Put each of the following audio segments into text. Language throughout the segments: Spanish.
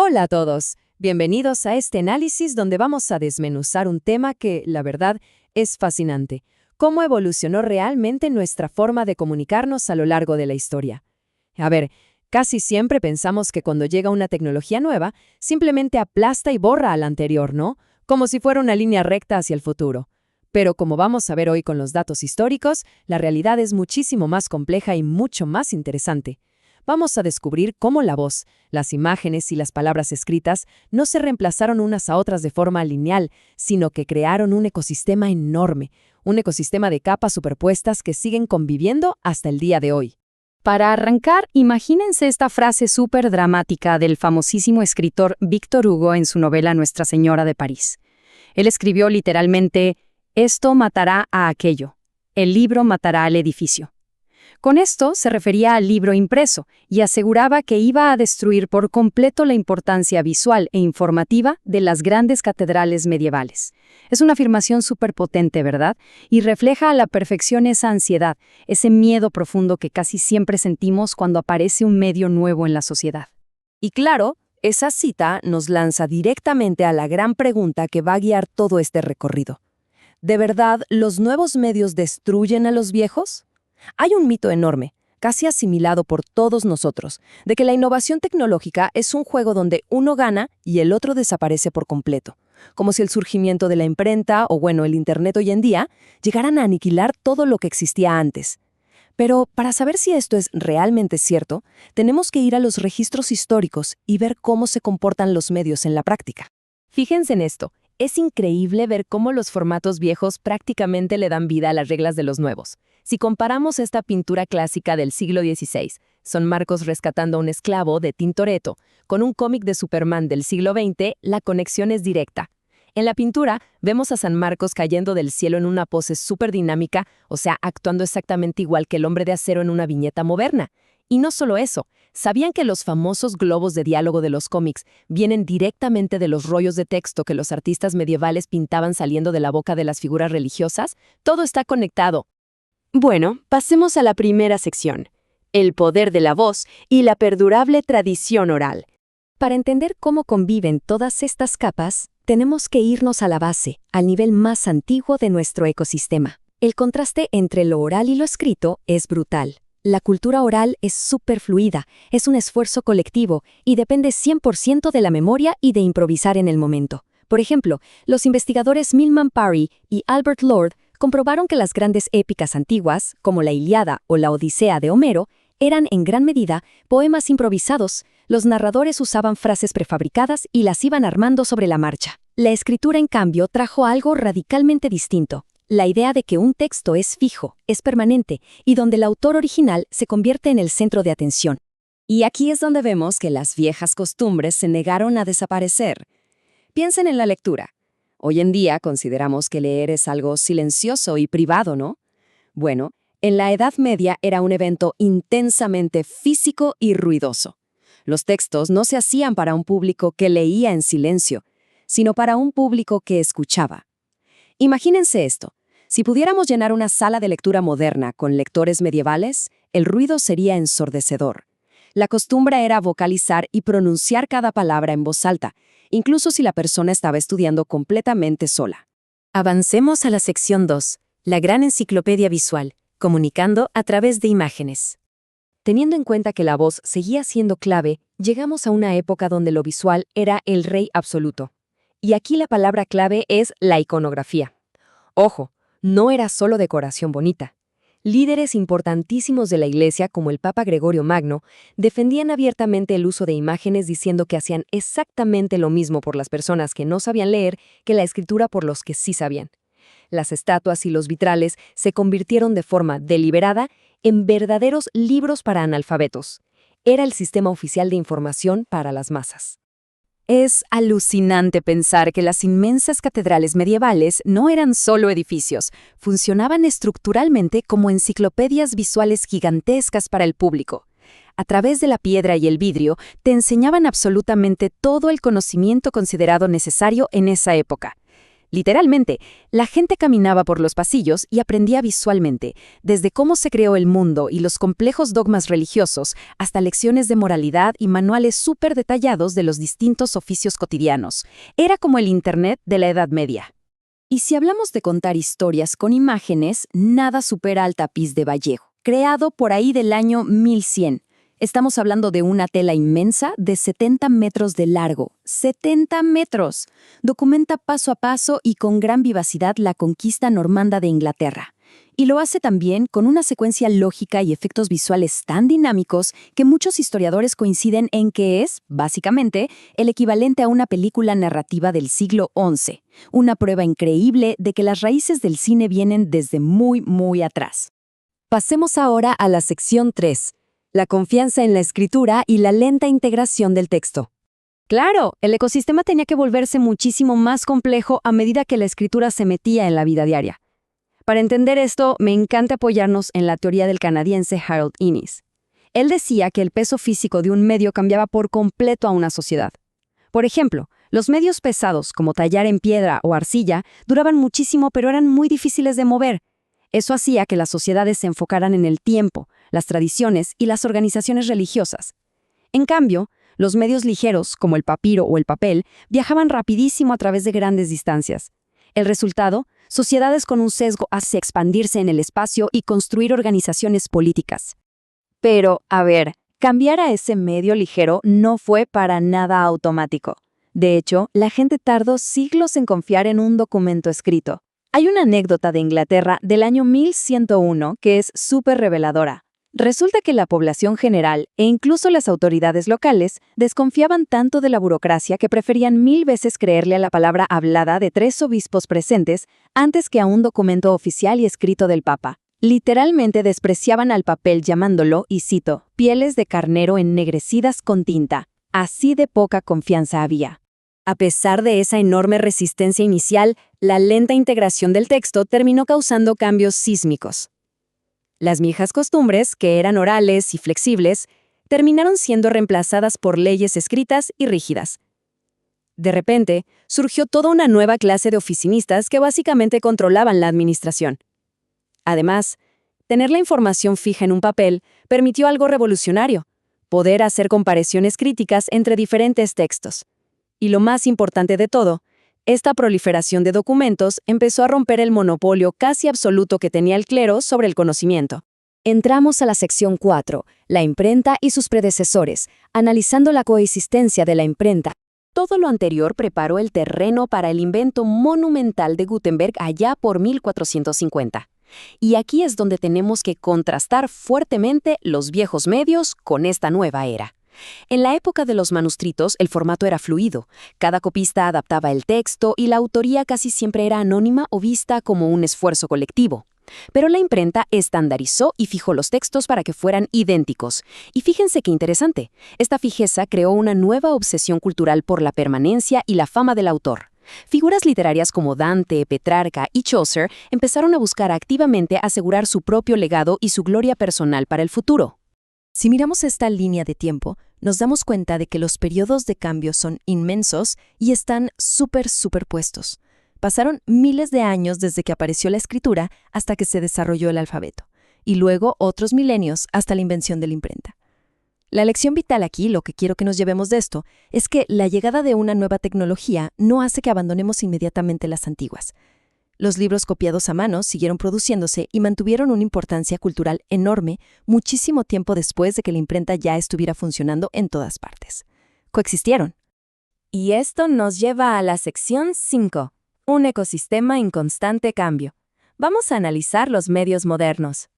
Hola a todos, bienvenidos a este análisis donde vamos a desmenuzar un tema que, la verdad, es fascinante. ¿Cómo evolucionó realmente nuestra forma de comunicarnos a lo largo de la historia? A ver, casi siempre pensamos que cuando llega una tecnología nueva, simplemente aplasta y borra a la anterior, ¿no? Como si fuera una línea recta hacia el futuro. Pero como vamos a ver hoy con los datos históricos, la realidad es muchísimo más compleja y mucho más interesante. Vamos a descubrir cómo la voz, las imágenes y las palabras escritas no se reemplazaron unas a otras de forma lineal, sino que crearon un ecosistema enorme, un ecosistema de capas superpuestas que siguen conviviendo hasta el día de hoy. Para arrancar, imagínense esta frase súper dramática del famosísimo escritor Víctor Hugo en su novela Nuestra Señora de París. Él escribió literalmente: «Esto matará a aquello. El libro matará al edificio». Con esto se refería al libro impreso y aseguraba que iba a destruir por completo la importancia visual e informativa de las grandes catedrales medievales. Es una afirmación súper potente, ¿verdad? Y refleja a la perfección esa ansiedad, ese miedo profundo que casi siempre sentimos cuando aparece un medio nuevo en la sociedad. Y claro, esa cita nos lanza directamente a la gran pregunta que va a guiar todo este recorrido. ¿De verdad los nuevos medios destruyen a los viejos? Hay un mito enorme, casi asimilado por todos nosotros, de que la innovación tecnológica es un juego donde uno gana y el otro desaparece por completo, como si el surgimiento de la imprenta o el Internet hoy en día llegaran a aniquilar todo lo que existía antes. Pero para saber si esto es realmente cierto, tenemos que ir a los registros históricos y ver cómo se comportan los medios en la práctica. Fíjense en esto. Es increíble ver cómo los formatos viejos prácticamente le dan vida a las reglas de los nuevos. Si comparamos esta pintura clásica del siglo XVI, Son Marcos rescatando a un esclavo de Tintoretto, con un cómic de Superman del siglo XX, la conexión es directa. En la pintura vemos a San Marcos cayendo del cielo en una pose súper dinámica, o sea, actuando exactamente igual que el hombre de acero en una viñeta moderna. Y no solo eso, ¿sabían que los famosos globos de diálogo de los cómics vienen directamente de los rollos de texto que los artistas medievales pintaban saliendo de la boca de las figuras religiosas? Todo está conectado. Bueno, pasemos a la primera sección: el poder de la voz y la perdurable tradición oral. Para entender cómo conviven todas estas capas, tenemos que irnos a la base, al nivel más antiguo de nuestro ecosistema. El contraste entre lo oral y lo escrito es brutal. La cultura oral es súper fluida, es un esfuerzo colectivo y depende 100% de la memoria y de improvisar en el momento. Por ejemplo, los investigadores Milman Parry y Albert Lord comprobaron que las grandes épicas antiguas, como la Ilíada o la Odisea de Homero, eran en gran medida poemas improvisados. Los narradores usaban frases prefabricadas y las iban armando sobre la marcha. La escritura, en cambio, trajo algo radicalmente distinto: la idea de que un texto es fijo, es permanente, y donde el autor original se convierte en el centro de atención. Y aquí es donde vemos que las viejas costumbres se negaron a desaparecer. Piensen en la lectura. Hoy en día consideramos que leer es algo silencioso y privado, ¿no? Bueno, en la Edad Media era un evento intensamente físico y ruidoso. Los textos no se hacían para un público que leía en silencio, sino para un público que escuchaba. Imagínense esto. Si pudiéramos llenar una sala de lectura moderna con lectores medievales, el ruido sería ensordecedor. La costumbre era vocalizar y pronunciar cada palabra en voz alta, incluso si la persona estaba estudiando completamente sola. Avancemos a la sección 2, la gran enciclopedia visual, comunicando a través de imágenes. Teniendo en cuenta que la voz seguía siendo clave, llegamos a una época donde lo visual era el rey absoluto. Y aquí la palabra clave es la iconografía. Ojo, no era solo decoración bonita. Líderes importantísimos de la Iglesia, como el Papa Gregorio Magno, defendían abiertamente el uso de imágenes, diciendo que hacían exactamente lo mismo por las personas que no sabían leer que la escritura por los que sí sabían. Las estatuas y los vitrales se convirtieron de forma deliberada en verdaderos libros para analfabetos. Era el sistema oficial de información para las masas. Es alucinante pensar que las inmensas catedrales medievales no eran solo edificios, funcionaban estructuralmente como enciclopedias visuales gigantescas para el público. A través de la piedra y el vidrio, te enseñaban absolutamente todo el conocimiento considerado necesario en esa época. Literalmente, la gente caminaba por los pasillos y aprendía visualmente, desde cómo se creó el mundo y los complejos dogmas religiosos, hasta lecciones de moralidad y manuales súper detallados de los distintos oficios cotidianos. Era como el Internet de la Edad Media. Y si hablamos de contar historias con imágenes, nada supera al tapiz de Vallejo, creado por ahí del año 1100. Estamos hablando de una tela inmensa de 70 metros de largo. ¡70 metros! Documenta paso a paso y con gran vivacidad la conquista normanda de Inglaterra. Y lo hace también con una secuencia lógica y efectos visuales tan dinámicos que muchos historiadores coinciden en que es, básicamente, el equivalente a una película narrativa del siglo XI. Una prueba increíble de que las raíces del cine vienen desde muy, muy atrás. Pasemos ahora a la sección 3. La confianza en la escritura y la lenta integración del texto. Claro, el ecosistema tenía que volverse muchísimo más complejo a medida que la escritura se metía en la vida diaria. Para entender esto, me encanta apoyarnos en la teoría del canadiense Harold Innis. Él decía que el peso físico de un medio cambiaba por completo a una sociedad. Por ejemplo, los medios pesados, como tallar en piedra o arcilla, duraban muchísimo pero eran muy difíciles de mover. Eso hacía que las sociedades se enfocaran en el tiempo, las tradiciones y las organizaciones religiosas. En cambio, los medios ligeros, como el papiro o el papel, viajaban rapidísimo a través de grandes distancias. El resultado, sociedades con un sesgo hacia expandirse en el espacio y construir organizaciones políticas. Pero, a ver, cambiar a ese medio ligero no fue para nada automático. De hecho, la gente tardó siglos en confiar en un documento escrito. Hay una anécdota de Inglaterra del año 1101 que es súper reveladora. Resulta que la población general e incluso las autoridades locales desconfiaban tanto de la burocracia que preferían 1000 veces creerle a la palabra hablada de 3 obispos presentes antes que a un documento oficial y escrito del Papa. Literalmente despreciaban al papel llamándolo, y cito, pieles de carnero ennegrecidas con tinta. Así de poca confianza había. A pesar de esa enorme resistencia inicial, la lenta integración del texto terminó causando cambios sísmicos. Las viejas costumbres, que eran orales y flexibles, terminaron siendo reemplazadas por leyes escritas y rígidas. De repente, surgió toda una nueva clase de oficinistas que básicamente controlaban la administración. Además, tener la información fija en un papel permitió algo revolucionario: poder hacer comparaciones críticas entre diferentes textos. Y lo más importante de todo, esta proliferación de documentos empezó a romper el monopolio casi absoluto que tenía el clero sobre el conocimiento. Entramos a la sección 4, la imprenta y sus predecesores, analizando la coexistencia de la imprenta. Todo lo anterior preparó el terreno para el invento monumental de Gutenberg allá por 1450. Y aquí es donde tenemos que contrastar fuertemente los viejos medios con esta nueva era. En la época de los manuscritos, el formato era fluido. Cada copista adaptaba el texto y la autoría casi siempre era anónima o vista como un esfuerzo colectivo. Pero la imprenta estandarizó y fijó los textos para que fueran idénticos. Y fíjense qué interesante. Esta fijeza creó una nueva obsesión cultural por la permanencia y la fama del autor. Figuras literarias como Dante, Petrarca y Chaucer empezaron a buscar activamente asegurar su propio legado y su gloria personal para el futuro. Si miramos esta línea de tiempo, nos damos cuenta de que los periodos de cambio son inmensos y están súper superpuestos. Pasaron miles de años desde que apareció la escritura hasta que se desarrolló el alfabeto, y luego otros milenios hasta la invención de la imprenta. La lección vital aquí, lo que quiero que nos llevemos de esto, es que la llegada de una nueva tecnología no hace que abandonemos inmediatamente las antiguas. Los libros copiados a mano siguieron produciéndose y mantuvieron una importancia cultural enorme muchísimo tiempo después de que la imprenta ya estuviera funcionando en todas partes. Coexistieron. Y esto nos lleva a la sección 5, un ecosistema en constante cambio. Vamos a analizar los medios modernos.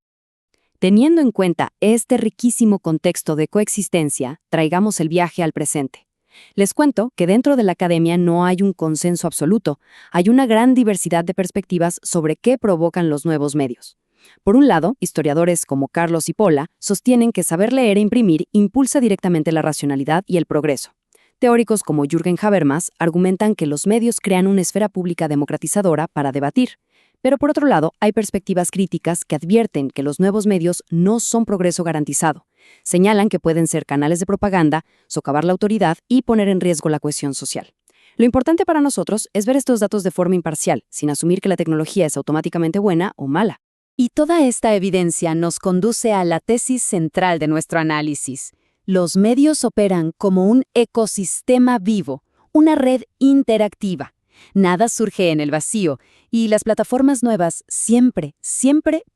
Teniendo en cuenta este riquísimo contexto de coexistencia, traigamos el viaje al presente. Les cuento que dentro de la academia no hay un consenso absoluto, hay una gran diversidad de perspectivas sobre qué provocan los nuevos medios. Por un lado, historiadores como Carlos y Pola sostienen que saber leer e imprimir impulsa directamente la racionalidad y el progreso. Teóricos como Jürgen Habermas argumentan que los medios crean una esfera pública democratizadora para debatir. Pero por otro lado, hay perspectivas críticas que advierten que los nuevos medios no son progreso garantizado. Señalan que pueden ser canales de propaganda, socavar la autoridad y poner en riesgo la cohesión social. Lo importante para nosotros es ver estos datos de forma imparcial, sin asumir que la tecnología es automáticamente buena o mala. Y toda esta evidencia nos conduce a la tesis central de nuestro análisis. Los medios operan como un ecosistema vivo, una red interactiva. Nada surge en el vacío, y las plataformas nuevas siempre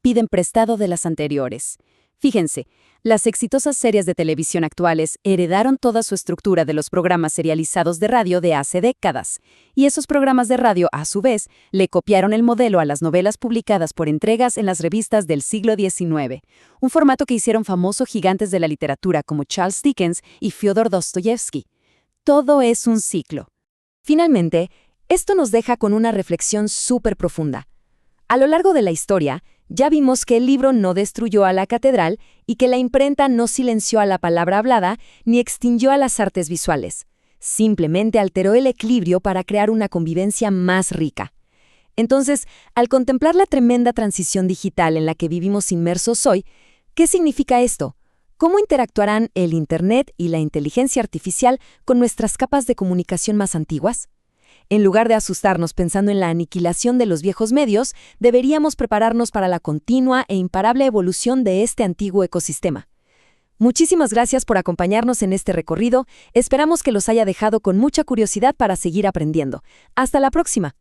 piden prestado de las anteriores. Fíjense, las exitosas series de televisión actuales heredaron toda su estructura de los programas serializados de radio de hace décadas, y esos programas de radio, a su vez, le copiaron el modelo a las novelas publicadas por entregas en las revistas del siglo XIX, un formato que hicieron famoso gigantes de la literatura como Charles Dickens y Fyodor Dostoyevsky. Todo es un ciclo. Finalmente, esto nos deja con una reflexión súper profunda. A lo largo de la historia, ya vimos que el libro no destruyó a la catedral y que la imprenta no silenció a la palabra hablada ni extinguió a las artes visuales. Simplemente alteró el equilibrio para crear una convivencia más rica. Entonces, al contemplar la tremenda transición digital en la que vivimos inmersos hoy, ¿qué significa esto? ¿Cómo interactuarán el Internet y la inteligencia artificial con nuestras capas de comunicación más antiguas? En lugar de asustarnos pensando en la aniquilación de los viejos medios, deberíamos prepararnos para la continua e imparable evolución de este antiguo ecosistema. Muchísimas gracias por acompañarnos en este recorrido. Esperamos que los haya dejado con mucha curiosidad para seguir aprendiendo. Hasta la próxima.